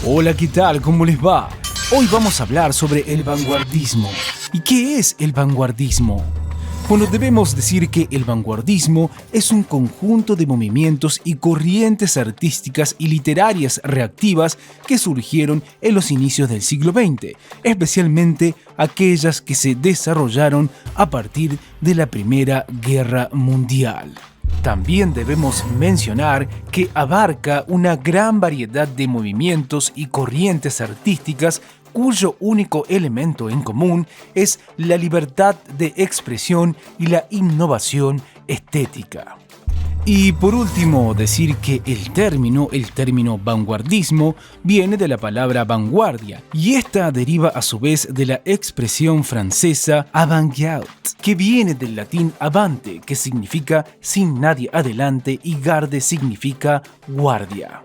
Hola, ¿qué tal? ¿Cómo les va? Hoy vamos a hablar sobre el vanguardismo. ¿Y qué es el vanguardismo? Bueno, debemos decir que el vanguardismo es un conjunto de movimientos y corrientes artísticas y literarias reactivas que surgieron en los inicios del siglo XX, especialmente aquellas que se desarrollaron a partir de la Primera Guerra Mundial. También debemos mencionar que abarca una gran variedad de movimientos y corrientes artísticas cuyo único elemento en común es la libertad de expresión y la innovación estética. Y por último, decir que el término vanguardismo viene de la palabra vanguardia, y esta deriva a su vez de la expresión francesa avant-garde, que viene del latín avante, que significa sin nadie adelante, y garde significa guardia.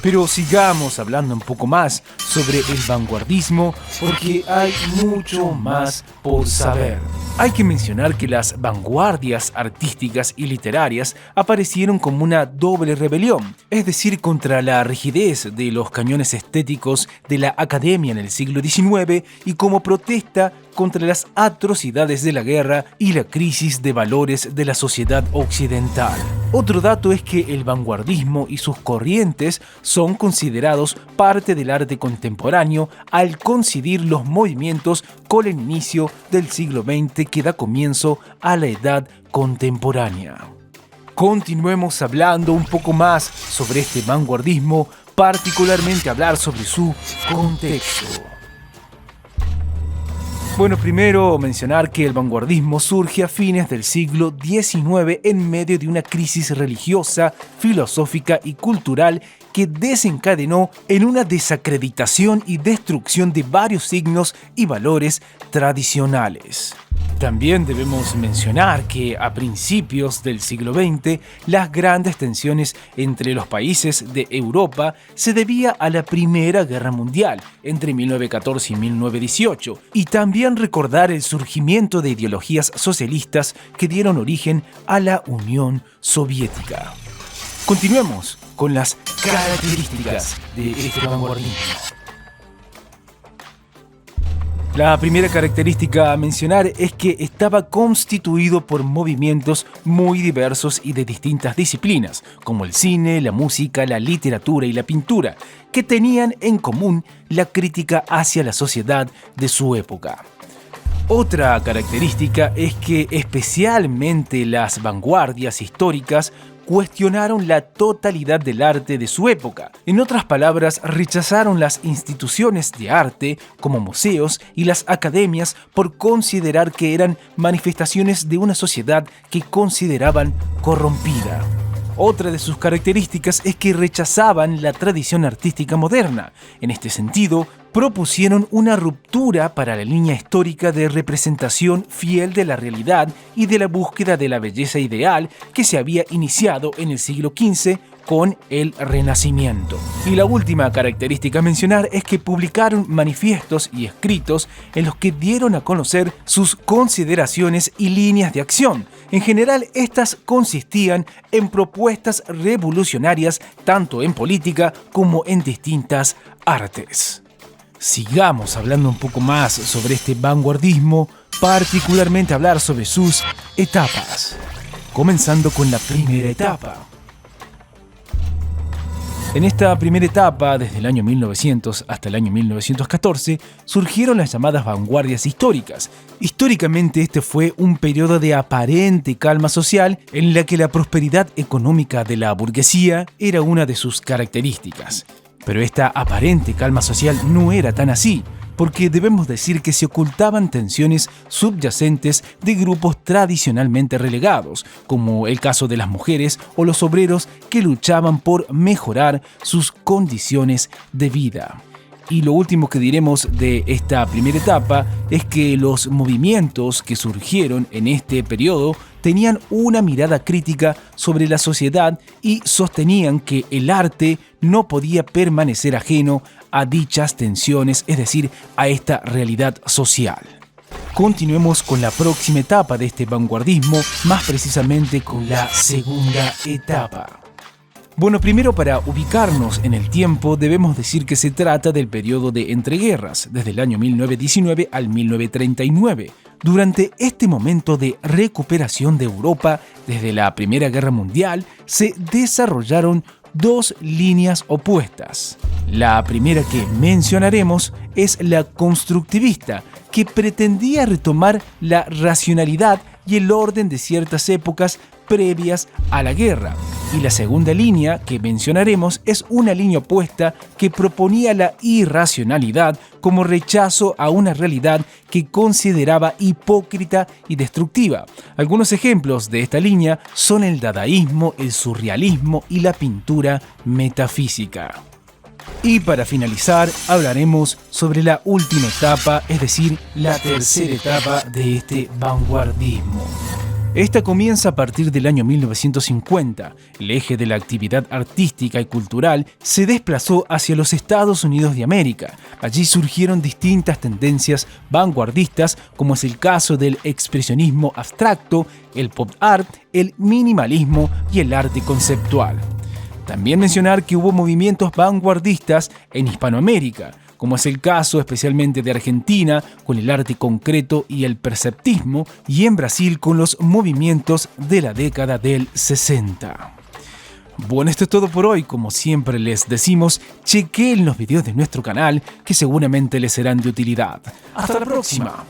Pero sigamos hablando un poco más sobre el vanguardismo porque hay mucho más por saber. Hay que mencionar que las vanguardias artísticas y literarias aparecieron como una doble rebelión, es decir, contra la rigidez de los cañones estéticos de la academia en el siglo XIX y como protesta contra las atrocidades de la guerra y la crisis de valores de la sociedad occidental. Otro dato es que el vanguardismo y sus corrientes son considerados parte del arte contemporáneo al coincidir los movimientos con el inicio del siglo XX que da comienzo a la edad contemporánea. Continuemos hablando un poco más sobre este vanguardismo, particularmente hablar sobre su contexto. Bueno, primero mencionar que el vanguardismo surge a fines del siglo XIX en medio de una crisis religiosa, filosófica y cultural que desencadenó en una desacreditación y destrucción de varios signos y valores tradicionales. También debemos mencionar que a principios del siglo XX las grandes tensiones entre los países de Europa se debía a la Primera Guerra Mundial entre 1914 y 1918 y también recordar el surgimiento de ideologías socialistas que dieron origen a la Unión Soviética. Continuemos con las características de este vanguardismo. La primera característica a mencionar es que estaba constituido por movimientos muy diversos y de distintas disciplinas, como el cine, la música, la literatura y la pintura, que tenían en común la crítica hacia la sociedad de su época. Otra característica es que especialmente las vanguardias históricas cuestionaron la totalidad del arte de su época. En otras palabras, rechazaron las instituciones de arte como museos y las academias por considerar que eran manifestaciones de una sociedad que consideraban corrompida. Otra de sus características es que rechazaban la tradición artística moderna. En este sentido, propusieron una ruptura para la línea histórica de representación fiel de la realidad y de la búsqueda de la belleza ideal que se había iniciado en el siglo XV con el Renacimiento. Y la última característica a mencionar es que publicaron manifiestos y escritos en los que dieron a conocer sus consideraciones y líneas de acción. En general, estas consistían en propuestas revolucionarias tanto en política como en distintas artes. Sigamos hablando un poco más sobre este vanguardismo, particularmente hablar sobre sus etapas. Comenzando con la primera etapa. En esta primera etapa, desde el año 1900 hasta el año 1914, surgieron las llamadas vanguardias históricas. Históricamente este fue un periodo de aparente calma social en la que la prosperidad económica de la burguesía era una de sus características. Pero esta aparente calma social no era tan así, porque debemos decir que se ocultaban tensiones subyacentes de grupos tradicionalmente relegados, como el caso de las mujeres o los obreros que luchaban por mejorar sus condiciones de vida. Y lo último que diremos de esta primera etapa es que los movimientos que surgieron en este periodo tenían una mirada crítica sobre la sociedad y sostenían que el arte no podía permanecer ajeno a dichas tensiones, es decir, a esta realidad social. Continuemos con la próxima etapa de este vanguardismo, más precisamente con la segunda etapa. Bueno, primero para ubicarnos en el tiempo debemos decir que se trata del periodo de entreguerras, desde el año 1919 al 1939. Durante este momento de recuperación de Europa desde la Primera Guerra Mundial, se desarrollaron dos líneas opuestas. La primera que mencionaremos es la constructivista, que pretendía retomar la racionalidad y el orden de ciertas épocas previas a la guerra. Y la segunda línea que mencionaremos es una línea opuesta que proponía la irracionalidad como rechazo a una realidad que consideraba hipócrita y destructiva. Algunos ejemplos de esta línea son el dadaísmo, el surrealismo y la pintura metafísica. Y para finalizar, hablaremos sobre la última etapa, es decir, la tercera etapa de este vanguardismo. Esta comienza a partir del año 1950. El eje de la actividad artística y cultural se desplazó hacia los Estados Unidos de América. Allí surgieron distintas tendencias vanguardistas, como es el caso del expresionismo abstracto, el pop art, el minimalismo y el arte conceptual. También mencionar que hubo movimientos vanguardistas en Hispanoamérica, como es el caso especialmente de Argentina con el arte concreto y el perceptismo, y en Brasil con los movimientos de la década del 60. Bueno, esto es todo por hoy. Como siempre les decimos, chequeen los videos de nuestro canal que seguramente les serán de utilidad. ¡Hasta la próxima!